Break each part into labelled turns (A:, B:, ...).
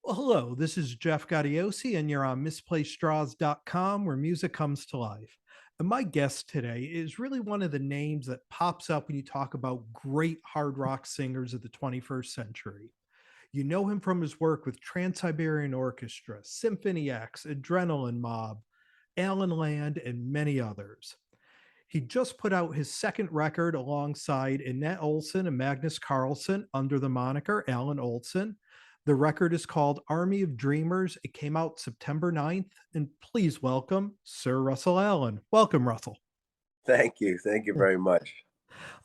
A: Well, hello, this is Jeff Gaudiosi, and you're on misplacedstraws.com where music comes to life. And my guest today is really one of the names that pops up when you talk about great hard rock singers of the 21st century. You know him from his work with Trans-Siberian Orchestra, Symphony X, Adrenaline Mob, Alan Land, and many others. He just put out his second record alongside Annette Olson and Magnus Carlson under the moniker Alan Olson. The record is called Army of Dreamers. It came out September 9th. And please welcome Sir Russell Allen. Welcome, Russell.
B: Thank you. Thank you very much.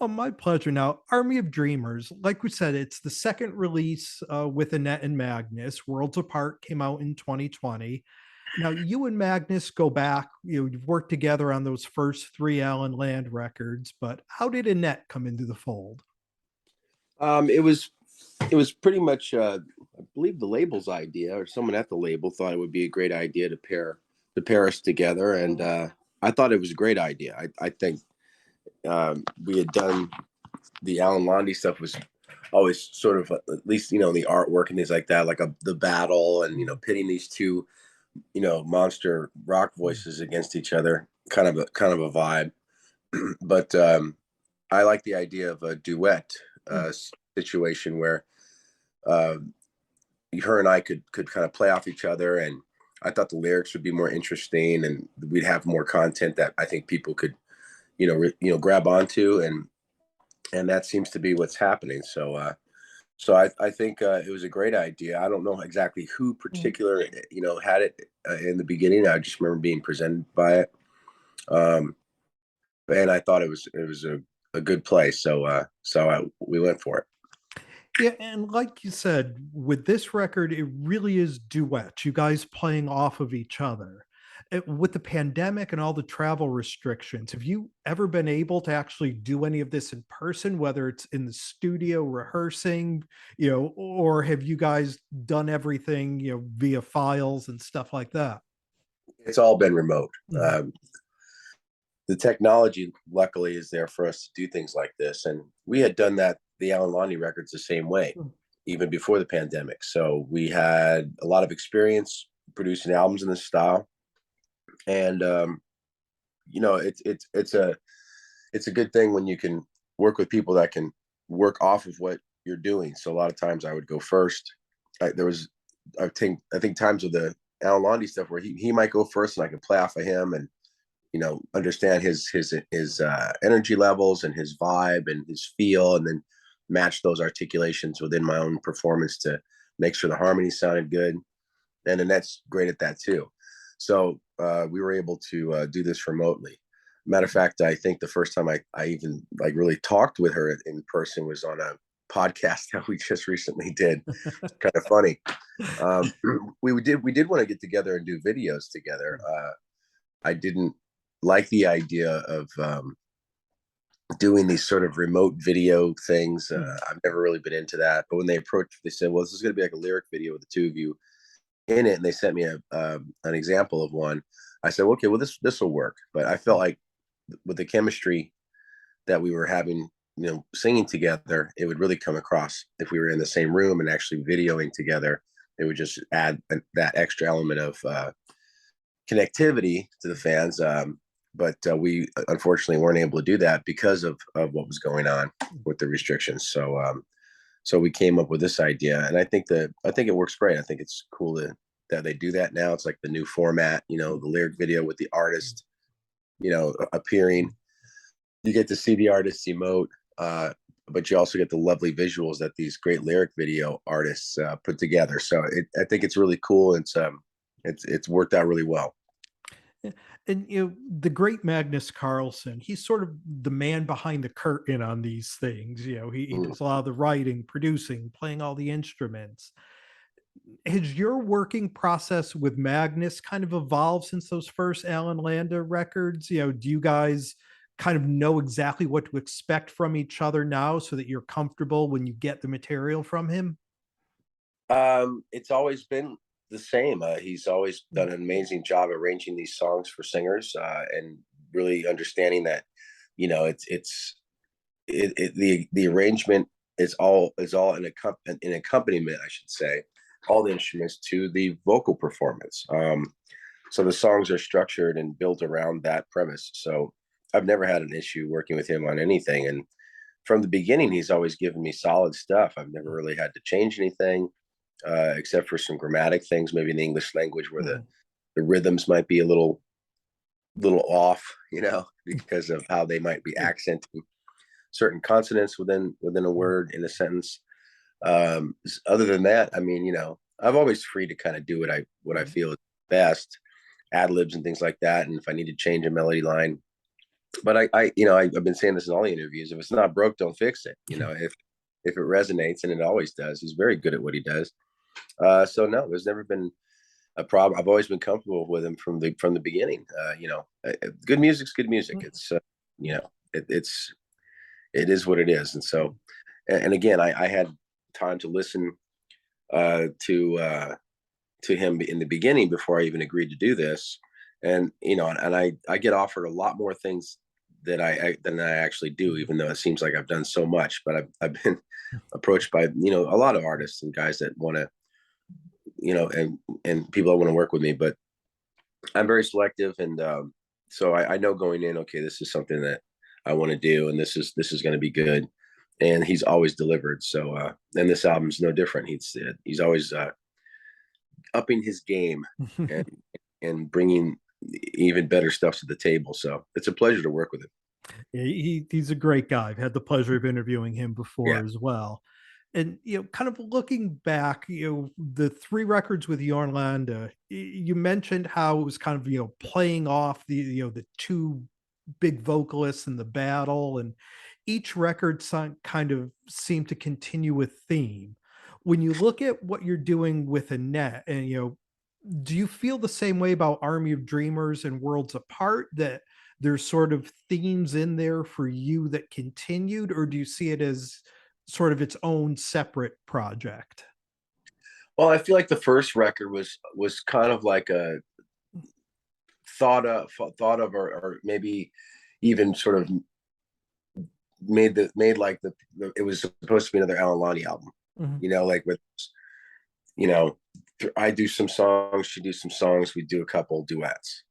A: Oh, my pleasure. Now, Army of Dreamers, like we said, it's the second release with Annette and Magnus. Worlds Apart came out in 2020. Now, you and Magnus go back, you've worked together on those first three Alan Land records, but how did Annette come into the fold?
B: Um, it was it was pretty much I believe the label's idea, or someone at the label thought it would be a great idea to pair us together, and I thought it was a great idea. I think we had done the Alan Landy stuff was always sort of at least the artwork and things like that, like the battle and pitting these two monster rock voices against each other, kind of a vibe. But I like the idea of a duet situation where uh, her and I could kind of play off each other, and I thought the lyrics would be more interesting, and we'd have more content that I think people could grab onto, and that seems to be what's happening. So I think it was a great idea. I don't know exactly who particular had it in the beginning. I just remember being presented by it, um, and I thought it was a good place. So we went for it.
A: Yeah, and like you said, with this record, it really is duets, you guys playing off of each other. With the pandemic and all the travel restrictions, have you ever been able to actually do any of this in person, whether it's in the studio rehearsing, or have you guys done everything, via files and stuff like that?
B: It's all been remote.
A: Mhm.
B: The technology, luckily, is there for us to do things like this, and we had done that the Alan Lonnie records the same way, even before the pandemic. So we had a lot of experience producing albums in this style, and it's a good thing when you can work with people that can work off of what you're doing. So a lot of times I would go first. There was I think times with the Alan Londy stuff where he might go first and I can play off of him and understand his energy levels and his vibe and his feel, and then match those articulations within my own performance to make sure the harmony sounded good. And Annette's great at that too. So we were able to do this remotely. Matter of fact, I think the first time I even like really talked with her in person was on a podcast that we just recently did. It's kind of funny. Um, we did want to get together and do videos together. I didn't like the idea of doing these sort of remote video things. I've never really been into that. But when they approached, they said, "Well, this is going to be like a lyric video with the two of you in it," and they sent me an example of one. I said, "Okay, well this will work." But I felt like with the chemistry that we were having, singing together, it would really come across if we were in the same room and actually videoing together. It would just add that extra element of connectivity to the fans. But we unfortunately weren't able to do that because of what was going on with the restrictions. So we came up with this idea, and I think it works great. I think it's cool that they do that now. It's like the new format, the lyric video with the artist, appearing. You get to see the artists emote, but you also get the lovely visuals that these great lyric video artists put together. So I think it's really cool. It's worked out really well.
A: Yeah, and the great Magnus Carlson, he's sort of the man behind the curtain on these things. He
B: Mm.
A: does a lot of the writing, producing, playing all the instruments. Has your working process with Magnus kind of evolved since those first Alan Landa records? Do you guys kind of know exactly what to expect from each other now so that you're comfortable when you get the material from him?
B: It's always been the same. He's always done an amazing job arranging these songs for singers, and really understanding that, the arrangement is all an accompaniment, I should say. all the instruments to the vocal performance. So the songs are structured and built around that premise. So I've never had an issue working with him on anything. And from the beginning, he's always given me solid stuff. I've never really had to change anything, except for some grammatic things, maybe in the English language where the rhythms might be a little off, because of how they might be accenting certain consonants within a word in a sentence. Other than that, I mean, I've always free to kind of do what I feel is best, ad libs and things like that. And if I need to change a melody line, but I've been saying this in all the interviews, if it's not broke, don't fix it. If it resonates, and it always does, he's very good at what he does. So no, there's never been a problem. I've always been comfortable with him from the beginning. Good music's good music. It's it is what it is. And so, and again, I had time to listen to him in the beginning before I even agreed to do this. And, and I get offered a lot more things than I actually do, even though it seems like I've done so much, but I've been approached by, a lot of artists and guys that want to, and people that want to work with me, but I'm very selective. And so I know going in, okay, this is something that I want to do, and this is going to be good. And he's always delivered. So, and this album's no different. He's always upping his game and bringing even better stuff to the table. So it's a pleasure to work with him.
A: Yeah, he's a great guy. I've had the pleasure of interviewing him before
B: Yeah.
A: as well. And kind of looking back, the 3 records with Yorlanda, you mentioned how it was kind of playing off the 2 big vocalists in the battle, and each record kind of seemed to continue a theme. When you look at what you're doing with Annette, and do you feel the same way about Army of Dreamers and Worlds Apart, that there's sort of themes in there for you that continued, or do you see it as sort of its own separate project?
B: Well, I feel like the first record was kind of like a thought of, or maybe even sort of made like it was supposed to be another Alan Lonnie album. Like with, I do some songs, she do some songs, we do a couple duets.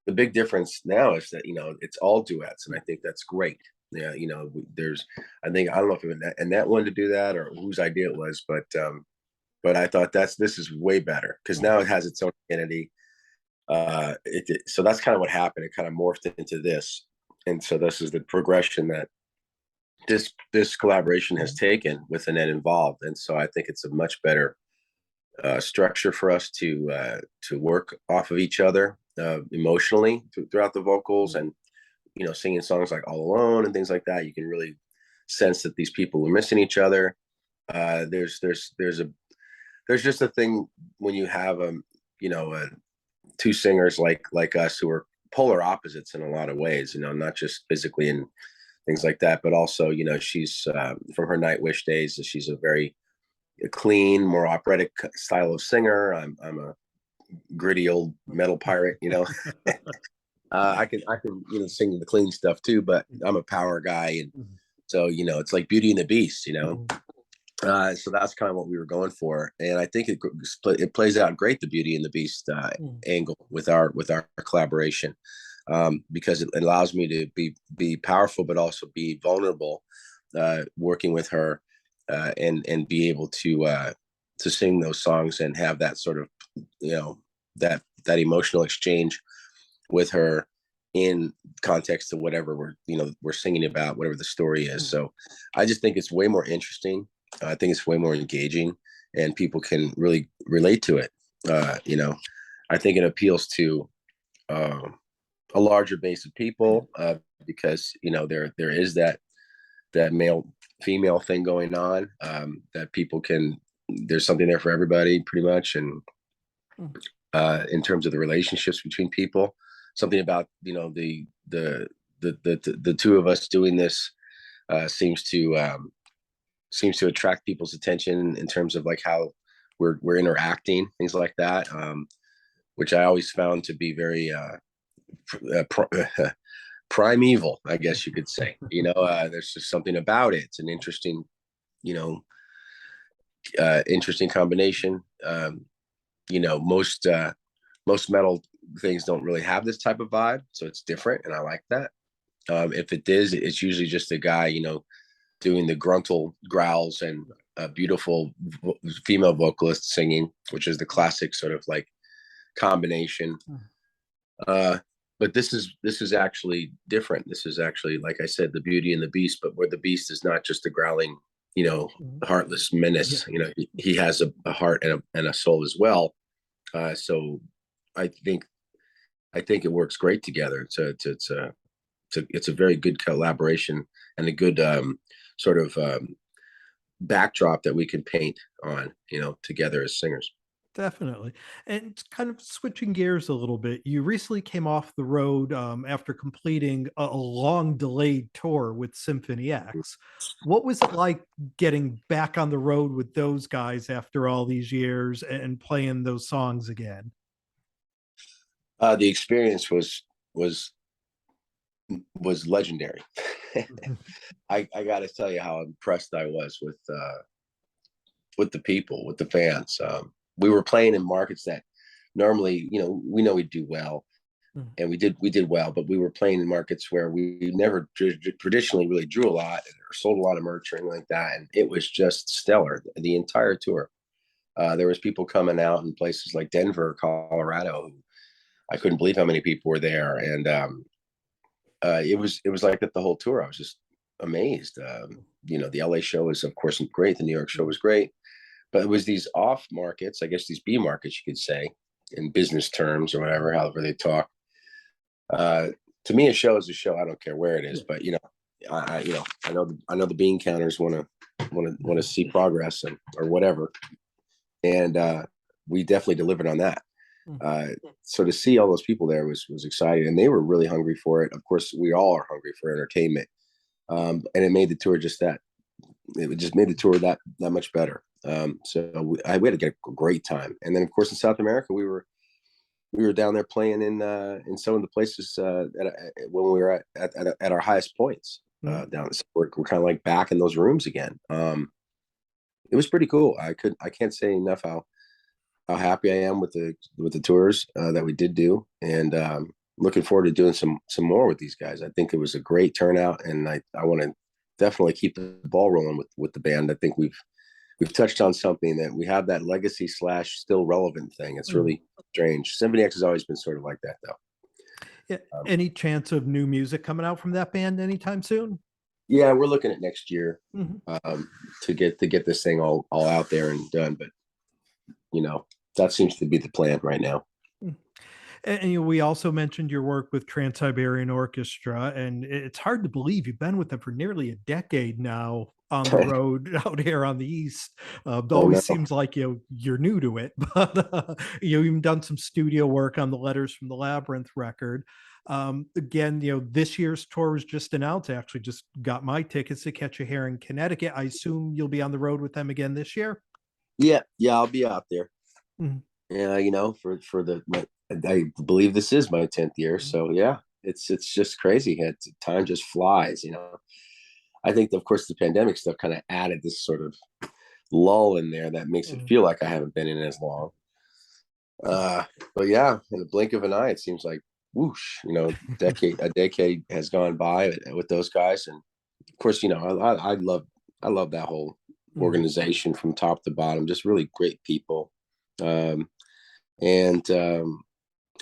B: The big difference now is that it's all duets, and I think that's great. Yeah, there's, I don't know if Annette wanted to do that or whose idea it was, but I thought this is way better because now it has its own identity. So that's kind of what happened. It kind of morphed into this, and so this is the progression that this collaboration has taken with Annette involved. And so I think it's a much better structure for us to work off of each other emotionally throughout the vocals, and singing songs like All Alone and things like that. You can really sense that these people are missing each other. There's just a thing when you have two singers like us who are polar opposites in a lot of ways, not just physically and things like that, but also, she's from her Nightwish days, she's a very clean, more operatic style of singer. I'm a gritty old metal pirate, I can sing the clean stuff too, but I'm a power guy, and so it's like Beauty and the Beast, so that's kind of what we were going for, and I think it plays out great, the Beauty and the Beast angle with our collaboration, because it allows me to be powerful but also be vulnerable, working with her, and be able to sing those songs and have that sort of that emotional exchange with her in context of whatever we're singing about, whatever the story is. So I just think it's way more interesting. I think it's way more engaging, and people can really relate to it. I think it appeals to a larger base of people, because there is that male female thing going on, that people can, there's something there for everybody pretty much. And in terms of the relationships between people, something about the two of us doing this seems to attract people's attention in terms of like how we're interacting, things like that, which I always found to be very primeval, I guess you could say. There's just something about it. It's an interesting, interesting combination. You know, most metal things don't really have this type of vibe, so it's different, and I like that. If it is, it's usually just a guy, you know, doing the gruntal growls and a beautiful female vocalist singing, which is the classic sort of like combination. But this is actually different. This is actually, like I said, the beauty and the beast, but where the beast is not just a growling, you know, heartless menace. You know, he has a heart and a soul as well. So I think it works great together. It's a very good collaboration and a good sort of backdrop that we can paint on, you know, together as singers.
A: Definitely. And kind of switching gears a little bit, you recently came off the road after completing a long delayed tour with Symphony X. What was it like getting back on the road with those guys after all these years and playing those songs again?
B: The experience was legendary. I got to tell you how impressed I was with the people, with the fans. We were playing in markets that normally, you know we do well, and we did well, but we were playing in markets where we never traditionally really drew a lot or sold a lot of merch or anything like that, and it was just stellar the entire tour. There was people coming out in places like Denver, Colorado. I couldn't believe how many people were there, and it was like that the whole tour. I was just amazed. You know, the LA show was of course great. The New York show was great. But it was these off markets, I guess these B markets, you could say, in business terms or whatever, however they talk. To me, a show is a show. I don't care where it is, but you know, I know the bean counters want to see progress or whatever, and we definitely delivered on that. So to see all those people there was exciting, and they were really hungry for it. Of course, we all are hungry for entertainment, and it made the tour just that. It just made the tour that much better. So we had to get a great time, and then of course in South America we were down there playing in some of the places when we were at our highest points down. So we're kind of like back in those rooms again. It was pretty cool. I can't say enough how happy I am with the tours that we did do, and looking forward to doing some more with these guys. I think it was a great turnout, and I want to definitely keep the ball rolling with the band. I think we've touched on something that we have, that legacy / still relevant thing. It's really strange. Symphony X has always been sort of like that, though.
A: Yeah. Any chance of new music coming out from that band anytime soon?
B: Yeah, we're looking at next year to get this thing all out there and done. But you know, that seems to be the plan right now.
A: And we also mentioned your work with Trans-Siberian Orchestra, and it's hard to believe you've been with them for nearly a decade now on the road out here on the East. It always seems like you're new to it, but you've even done some studio work on the Letters from the Labyrinth record. Again, this year's tour was just announced. I actually just got my tickets to catch you here in Connecticut. I assume you'll be on the road with them again this year.
B: Yeah, I'll be out there. Yeah, you know, I believe this is my 10th year. So yeah, it's just crazy. Time just flies, you know. I think, of course, the pandemic stuff kind of added this sort of lull in there that makes it feel like I haven't been in as long. But yeah, in the blink of an eye, it seems like whoosh, you know, a decade has gone by with those guys. And of course, you know, I love that whole organization from top to bottom, just really great people.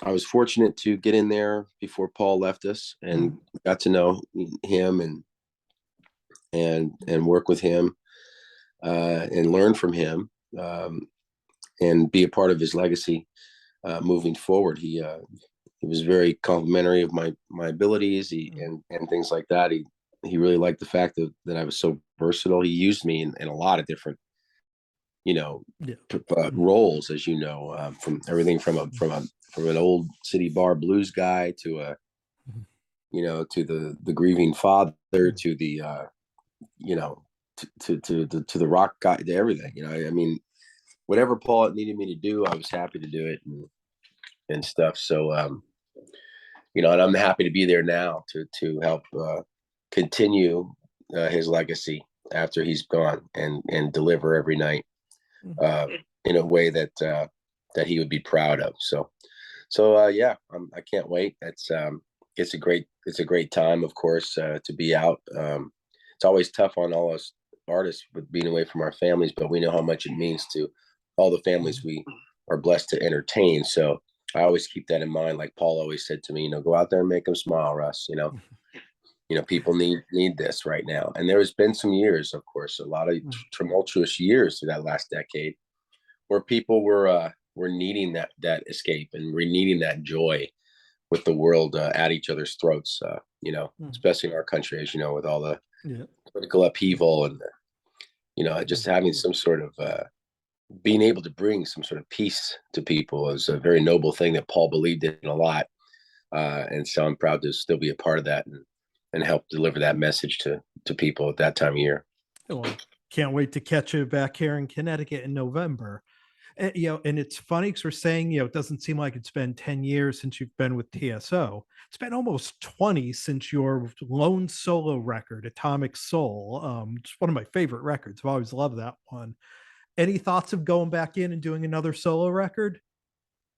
B: I was fortunate to get in there before Paul left us and got to know him and work with him and learn from him and be a part of his legacy moving forward. He was very complimentary of my abilities and things like that. He really liked the fact that I was so versatile. He used me in a lot of different, you know, roles, as you know, from everything from an old city bar blues guy to you know, to the grieving father, to the you know, to the rock guy, to everything. You know, I mean, whatever Paul needed me to do, I was happy to do it and stuff. So you know, and I'm happy to be there now to help continue his legacy after he's gone and deliver every night.
A: Mhm.
B: in a way that that he would be proud of. Yeah, I can't wait. It's a great time, of course, to be out. It's always tough on all us artists with being away from our families, but we know how much it means to all the families we are blessed to entertain. So I always keep that in mind. Like Paul always said to me, go out there and make them smile, Russ. People need this right now. And there has been some years, of course, a lot of tumultuous years through that last decade, where people were needing that escape, and we're needing that joy with the world at each other's throats. Especially in our country, as you know, with all the political upheaval and just having some sort of being able to bring some sort of peace to people is a very noble thing that Paul believed in a lot. And so I'm proud to still be a part of that and help deliver that message to people at that time of year.
A: Well, can't wait to catch you back here in Connecticut in November. And, and it's funny because we're saying, it doesn't seem like it's been 10 years since you've been with TSO. It's been almost 20 since your lone solo record, Atomic Soul. It's one of my favorite records. I've always loved that one. Any thoughts of going back in and doing another solo record?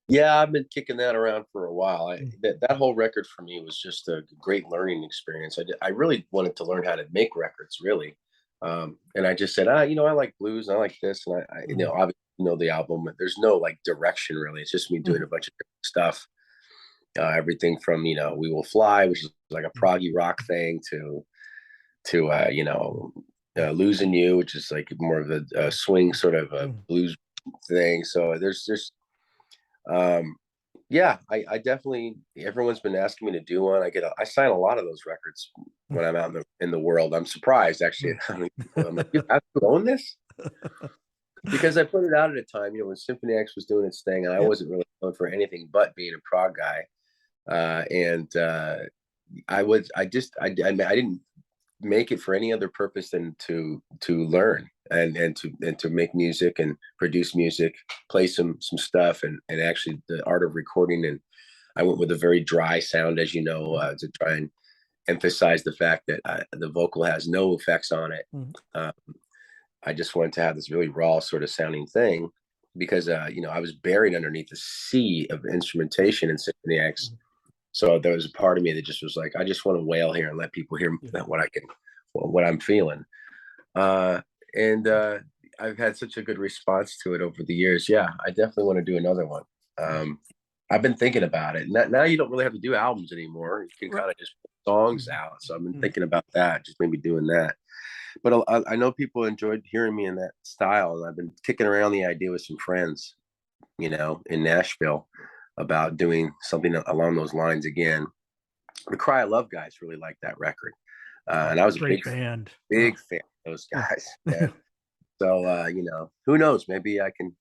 B: Yeah, I've been kicking that around for a while. That whole record for me was just a great learning experience. I really wanted to learn how to make records, really. And I just said, I like blues, and I like this, and I obviously the album. There's no like direction really. It's just me doing a bunch of different stuff. Everything from We Will Fly, which is like a proggy rock thing, to Losing You, which is like more of a swing sort of a blues thing. So there's just I definitely, everyone's been asking me to do one. I sign a lot of those records when I'm out in the world. I'm surprised actually. I'm like, you have to own this? Because I put it out at a time, when Symphony X was doing its thing, and I wasn't really known for anything but being a prog guy. I didn't make it for any other purpose than to learn and to make music and produce music, play some stuff, and actually the art of recording. And I went with a very dry sound, as you know, to try and emphasize the fact that the vocal has no effects on it. I just wanted to have this really raw sort of sounding thing, because I was buried underneath the sea of instrumentation in Symphony X. So there was a part of me that just was like, I just want to wail here and let people hear what I'm feeling. And I've had such a good response to it over the years. Yeah, I definitely want to do another one. I've been thinking about it. Now you don't really have to do albums anymore. You can kind of just put songs out. So I've been thinking about that, just maybe doing that. But I know people enjoyed hearing me in that style, and I've been kicking around the idea with some friends, in Nashville, about doing something along those lines again. The Cry of Love guys really liked that record, and I was a big fan of those guys. Yeah. So who knows? Maybe I can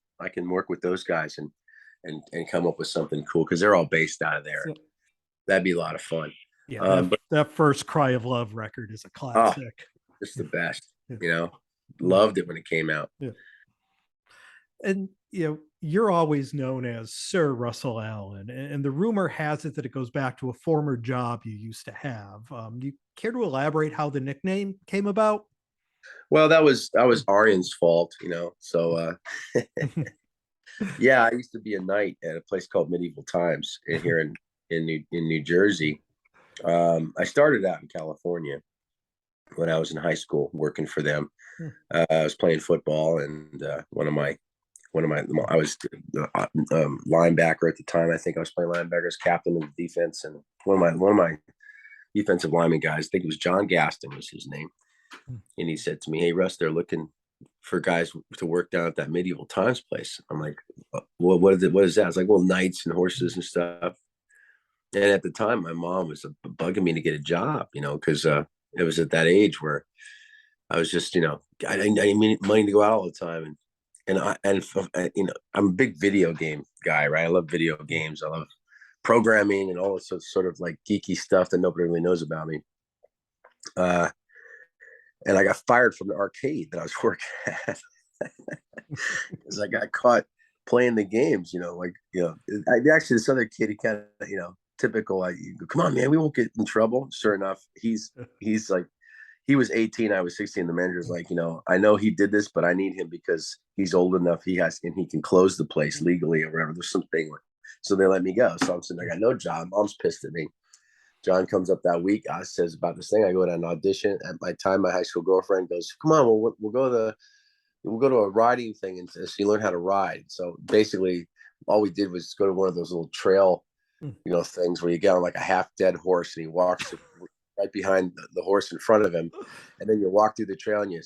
B: work with those guys and come up with something cool, because they're all based out of there. That'd be a lot of fun.
A: Yeah, but that first Cry of Love record is a classic.
B: It's the best. Loved it when it came out.
A: Yeah. And you're always known as Sir Russell Allen, and the rumor has it that it goes back to a former job you used to have. Do you care to elaborate how the nickname came about?
B: Well, that was Arian's fault, So yeah, I used to be a knight at a place called Medieval Times here in New Jersey. I started out in California when I was in high school working for them. I was playing football, and I was linebacker at the time. I think I was playing linebacker as captain of the defense, and one of my defensive lineman guys, I think it was John Gaston was his name, and he said to me, "Hey Russ, they're looking for guys to work down at that Medieval Times place." I'm like, "Well, what is it? What is that?" I was like, "Well, knights and horses and stuff." And at the time, my mom was bugging me to get a job, because it was at that age where I was just, I need money to go out all the time. And I'm a big video game guy, right? I love video games. I love programming and all this sort of like geeky stuff that nobody really knows about me. And I got fired from the arcade that I was working at because I got caught playing the games, actually this other kid, he kind of, typical, come on, man, we won't get in trouble. Sure enough, he's like, he was 18, I was 16. The manager's like, I know he did this, but I need him because he's old enough. He can close the place legally or whatever. There's something. So they let me go. So I'm sitting, I got no job. Mom's pissed at me. John comes up that week, says about this thing. I go to an audition. At my time, my high school girlfriend goes, "Come on, we'll go to a riding thing and so you learn how to ride." So basically, all we did was go to one of those little trail, things where you get on like a half dead horse and he walks right behind the horse in front of him, and then you walk through the trail and you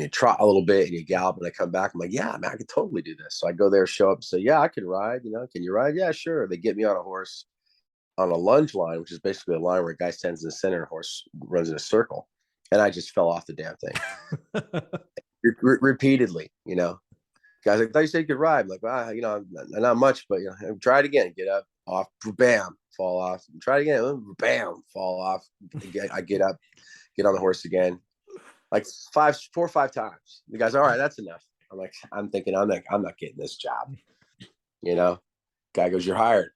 B: trot a little bit and you gallop. And I come back, I'm like, "Yeah, man, I could totally do this." So I go there, show up, and say, "Yeah, I can ride. Can you ride?" "Yeah, sure." They get me on a horse on a lunge line, which is basically a line where a guy stands in the center and a horse runs in a circle. And I just fell off the damn thing repeatedly, Guys like, "I thought you said you could ride." I'm like, "Well, not much, but try it again." Get up, off, bam, fall off. Try it again, bam, fall off. I get up, get on the horse again, like 4 or 5 times. The guy's, "All right, that's enough." I'm thinking, I'm not getting this job. Guy goes, "You're hired."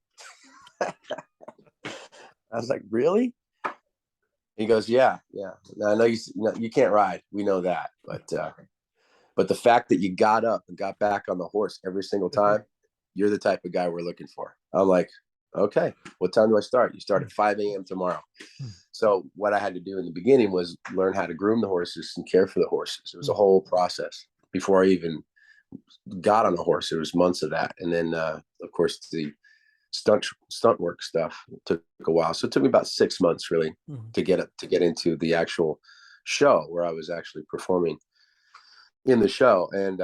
B: I was like, "Really?" He goes, "Yeah. Now, I know you can't ride. We know that, but the fact that you got up and got back on the horse every single time, you're the type of guy we're looking for." I'm like, "Okay, what time do I start?" "You start at 5 a.m. tomorrow." So what I had to do in the beginning was learn how to groom the horses and care for the horses. It was a whole process before I even got on a horse. It was months of that. And then, of course, the stunt work stuff took a while. So it took me about 6 months really to get into the actual show where I was actually performing in the show. And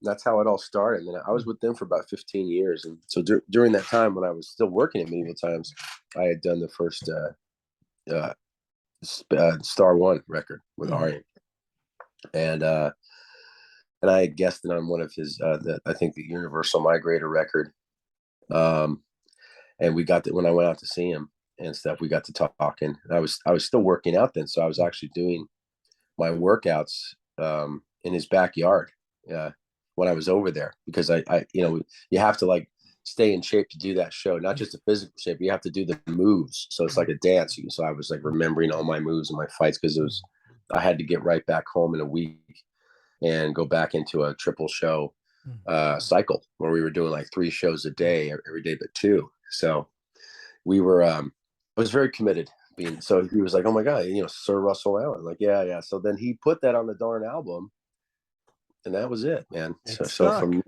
B: that's how it all started. And I was with them for about 15 years. And so during that time when I was still working at Medieval Times, I had done the first Star One record with Arjen. And I had guested on one of his, I think the Universal Migrator record. And we got when I went out to see him and stuff, we got to talk, and I was still working out then. So I was actually doing my workouts in his backyard when I was over there, because I you have to like stay in shape to do that show, not just a physical shape, you have to do the moves. So it's like a dance. So I was like remembering all my moves and my fights, because I had to get right back home in a week and go back into a triple show cycle where we were doing like 3 shows a day every day but 2. So we were I was very committed so he was like, "Oh my God, Sir Russell Allen." Like, yeah. So then he put that on the darn album, and that was it, man. So from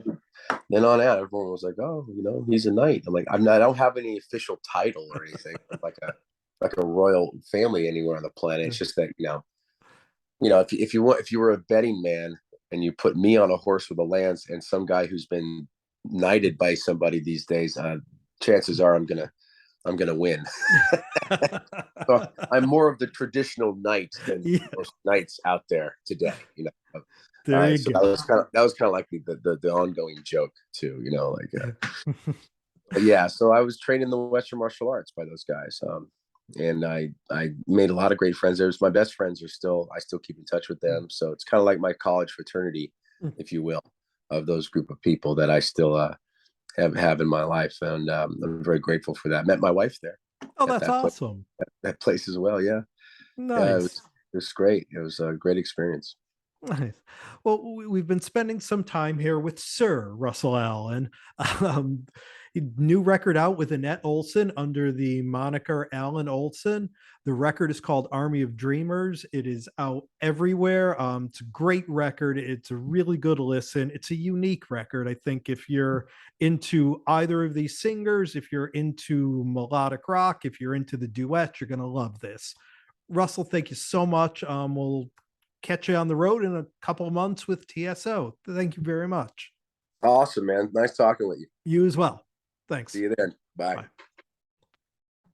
B: then on out, everyone was like, "Oh, he's a knight." I'm like, I don't have any official title or anything like a royal family anywhere on the planet. It's just that if you were a betting man and you put me on a horse with a lance and some guy who's been knighted by somebody these days, chances are I'm gonna win. So I'm more of the traditional knight than most knights out there today.
A: There you
B: so
A: go.
B: that was kind of like the ongoing joke too. But yeah. So I was trained in the Western martial arts by those guys, and I made a lot of great friends. My best friends I still keep in touch with them. So it's kind of like my college fraternity, if you will, of those group of people that I still have in my life, and I'm very grateful for that. Met my wife there.
A: Oh, that's awesome.
B: That place as well. Yeah.
A: Nice.
B: Yeah, it was great. It was a great experience.
A: Nice. Well, we've been spending some time here with Sir Russell Allen. New record out with Annette Olson under the moniker Allen Olson. The record is called Army of Dreamers. It is out everywhere. It's a great record. It's a really good listen. It's a unique record. I think if you're into either of these singers, if you're into melodic rock, if you're into the duet, you're going to love this. Russell, thank you so much. We'll catch you on the road in a couple of months with TSO. Thank you very much.
B: Awesome, man. Nice talking with you.
A: You as well. Thanks.
B: See you then. Bye.
A: Bye.